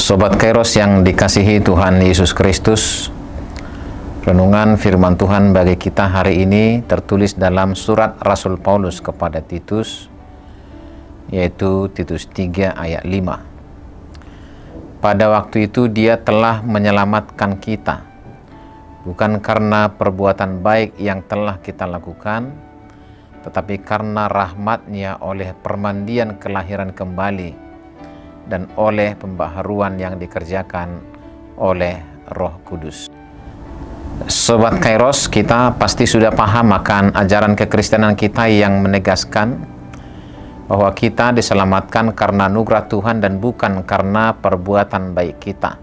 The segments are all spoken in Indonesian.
Sobat Kairos yang dikasihi Tuhan Yesus Kristus, renungan firman Tuhan bagi kita hari ini tertulis dalam surat Rasul Paulus kepada Titus, yaitu Titus 3 ayat 5. Pada waktu itu Dia telah menyelamatkan kita, bukan karena perbuatan baik yang telah kita lakukan, tetapi karena rahmat-Nya oleh permandian kelahiran kembali dan oleh pembaharuan yang dikerjakan oleh Roh Kudus. Sobat Kairos, kita pasti sudah paham akan ajaran kekristenan kita yang menegaskan bahwa kita diselamatkan karena anugerah Tuhan dan bukan karena perbuatan baik kita.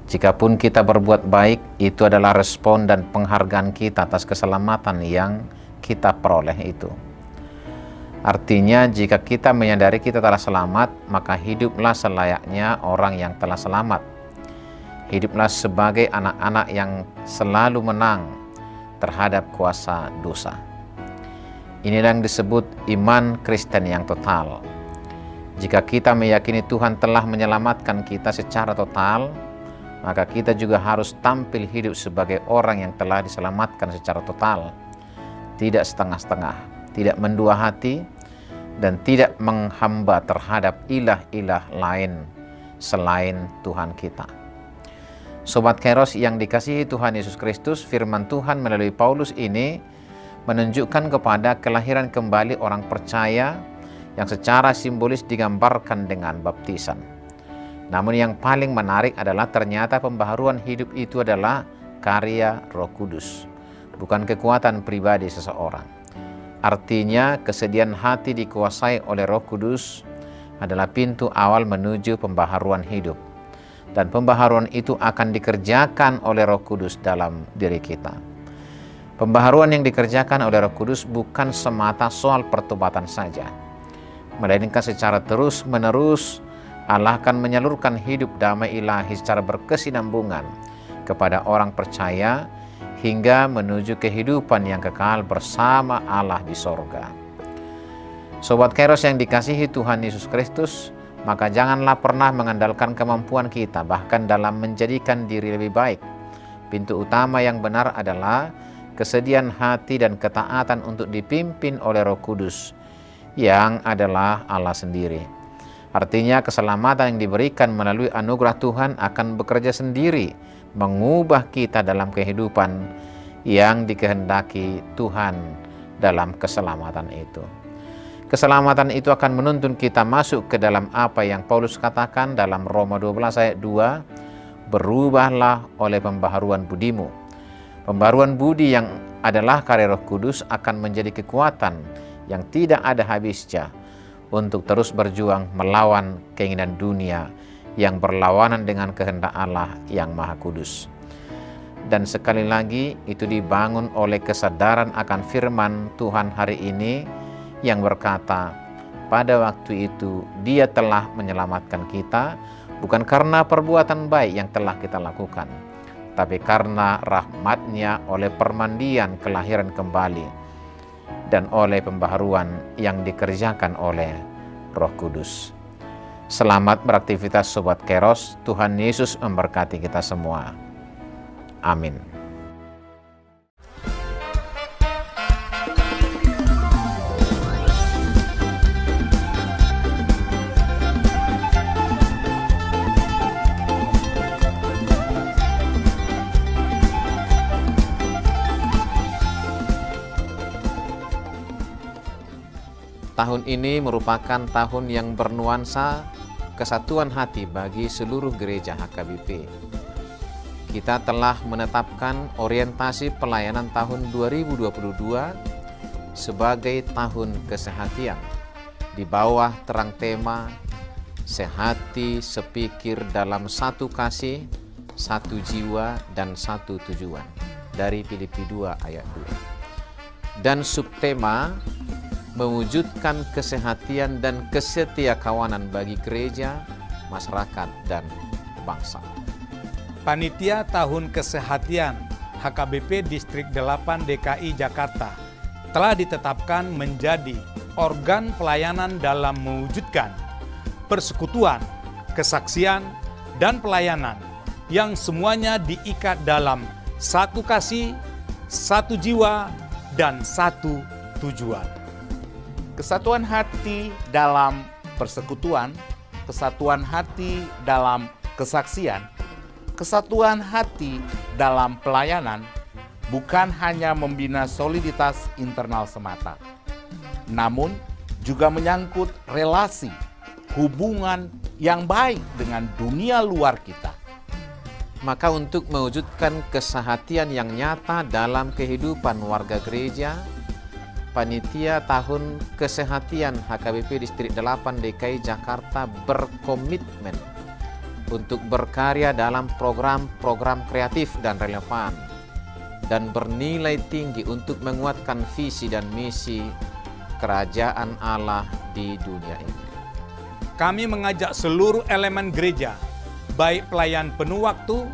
Jikapun kita berbuat baik, itu adalah respon dan penghargaan kita atas keselamatan yang kita peroleh itu. Artinya, jika kita menyadari kita telah selamat, maka hiduplah selayaknya orang yang telah selamat. Hiduplah sebagai anak-anak yang selalu menang terhadap kuasa dosa. Inilah yang disebut iman Kristen yang total. Jika kita meyakini Tuhan telah menyelamatkan kita secara total, maka kita juga harus tampil hidup sebagai orang yang telah diselamatkan secara total. Tidak setengah-setengah, tidak mendua hati, dan tidak menghamba terhadap ilah-ilah lain selain Tuhan kita. Sobat Kairos yang dikasihi Tuhan Yesus Kristus, firman Tuhan melalui Paulus ini menunjukkan kepada kelahiran kembali orang percaya yang secara simbolis digambarkan dengan baptisan. Namun yang paling menarik adalah ternyata pembaharuan hidup itu adalah karya Roh Kudus, bukan kekuatan pribadi seseorang. Artinya, kesedihan hati dikuasai oleh Roh Kudus adalah pintu awal menuju pembaharuan hidup. Dan pembaharuan itu akan dikerjakan oleh Roh Kudus dalam diri kita. Pembaharuan yang dikerjakan oleh Roh Kudus bukan semata soal pertobatan saja, melainkan secara terus-menerus Allah akan menyalurkan hidup damai ilahi secara berkesinambungan kepada orang percaya hingga menuju kehidupan yang kekal bersama Allah di sorga. Sobat Kairos yang dikasihi Tuhan Yesus Kristus, maka janganlah pernah mengandalkan kemampuan kita, bahkan dalam menjadikan diri lebih baik. Pintu utama yang benar adalah kesedihan hati dan ketaatan untuk dipimpin oleh Roh Kudus, yang adalah Allah sendiri. Artinya keselamatan yang diberikan melalui anugerah Tuhan akan bekerja sendiri, mengubah kita dalam kehidupan yang dikehendaki Tuhan dalam keselamatan itu. Keselamatan itu akan menuntun kita masuk ke dalam apa yang Paulus katakan dalam Roma 12 ayat 2, berubahlah oleh pembaharuan budimu. Pembaharuan budi yang adalah karya Roh Kudus akan menjadi kekuatan yang tidak ada habisnya untuk terus berjuang melawan keinginan dunia yang berlawanan dengan kehendak Allah yang Maha Kudus. Dan sekali lagi itu dibangun oleh kesadaran akan firman Tuhan hari ini yang berkata, pada waktu itu Dia telah menyelamatkan kita, bukan karena perbuatan baik yang telah kita lakukan, tapi karena rahmat-Nya oleh permandian kelahiran kembali dan oleh pembaharuan yang dikerjakan oleh Roh Kudus. Selamat beraktivitas Sobat Kairos. Tuhan Yesus memberkati kita semua. Amin. Tahun ini merupakan tahun yang bernuansa kesatuan hati bagi seluruh gereja HKBP. Kita telah menetapkan orientasi pelayanan tahun 2022 sebagai tahun kesehatian di bawah terang tema sehati sepikir dalam satu kasih, satu jiwa, dan satu tujuan dari Filipi 2 ayat 2. Dan subtema mewujudkan kesehatian dan kesetiakawanan bagi gereja, masyarakat, dan bangsa. Panitia Tahun Kesehatian HKBP Distrik 8 DKI Jakarta telah ditetapkan menjadi organ pelayanan dalam mewujudkan persekutuan, kesaksian, dan pelayanan yang semuanya diikat dalam satu kasih, satu jiwa, dan satu tujuan. Kesatuan hati dalam persekutuan, kesatuan hati dalam kesaksian, kesatuan hati dalam pelayanan bukan hanya membina soliditas internal semata, namun juga menyangkut relasi, hubungan yang baik dengan dunia luar kita. Maka untuk mewujudkan kesehatian yang nyata dalam kehidupan warga gereja, Panitia Tahun Kesehatian HKBP Distrik 8 DKI Jakarta berkomitmen untuk berkarya dalam program-program kreatif dan relevan dan bernilai tinggi untuk menguatkan visi dan misi Kerajaan Allah di dunia ini. Kami mengajak seluruh elemen gereja, baik pelayan penuh waktu,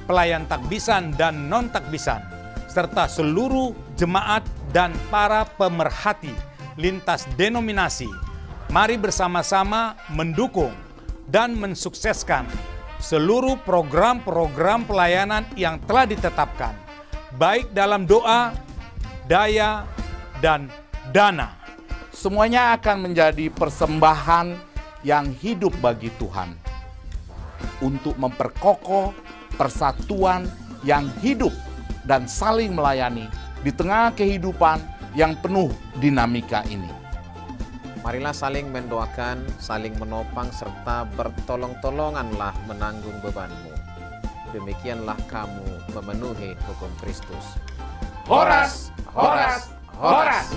pelayan takbisan dan non-takbisan, serta seluruh jemaat dan para pemerhati lintas denominasi, mari bersama-sama mendukung dan mensukseskan seluruh program-program pelayanan yang telah ditetapkan, baik dalam doa, daya, dan dana. Semuanya akan menjadi persembahan yang hidup bagi Tuhan untuk memperkokoh persatuan yang hidup dan saling melayani di tengah kehidupan yang penuh dinamika ini. Marilah saling mendoakan, saling menopang, serta bertolong-tolonganlah menanggung bebanmu. Demikianlah kamu memenuhi hukum Kristus. Horas, horas, horas.